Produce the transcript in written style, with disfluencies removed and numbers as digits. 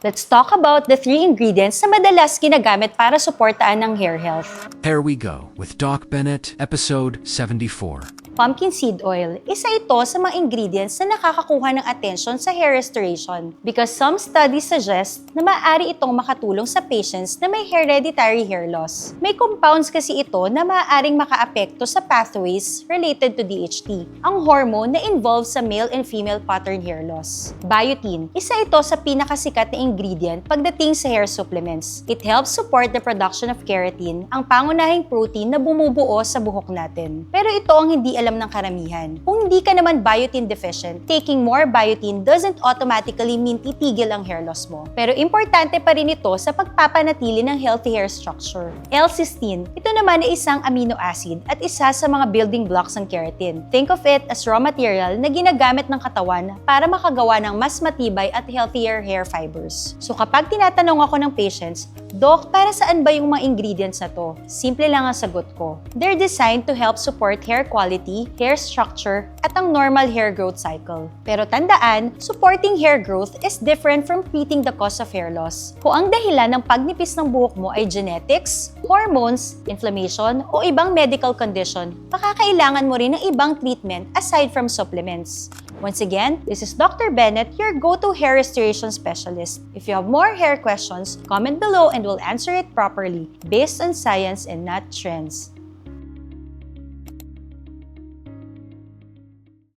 Let's talk about the 3 ingredients na madalas ginagamit para suportaan ng hair health. Here we go with Doc Bennett, episode 74. Pumpkin seed oil, isa ito sa mga ingredients na nakakakuha ng atensyon sa hair restoration because some studies suggest na maaari itong makatulong sa patients na may hereditary hair loss. May compounds kasi ito na maaaring makaapekto sa pathways related to DHT, ang hormone na involved sa male and female pattern hair loss. Biotin, isa ito sa pinakasikat na ingredient pagdating sa hair supplements. It helps support the production of keratin, ang pangunahing protein na bumubuo sa buhok natin. Pero ito ang hindi alam ng karamihan. Kung hindi ka naman biotin deficient, taking more biotin doesn't automatically mean titigil ang hair loss mo. Pero importante pa rin ito sa pagpapanatili ng healthy hair structure. L-cysteine, ito naman ay isang amino acid at isa sa mga building blocks ng keratin. Think of it as raw material na ginagamit ng katawan para makagawa ng mas matibay at healthier hair fibers. So kapag tinatanong ako ng patients, Doc, para saan ba yung mga ingredients na to? Simple lang ang sagot ko. They're designed to help support hair quality, hair structure, at ang normal hair growth cycle. Pero tandaan, supporting hair growth is different from treating the cause of hair loss. Kung ang dahilan ng pagnipis ng buhok mo ay genetics, hormones, inflammation, o ibang medical condition, makakailangan mo rin ng ibang treatment aside from supplements. Once again, this is Dr. Bennett, your go-to hair restoration specialist. If you have more hair questions, comment below and we'll answer it properly, based on science and not trends.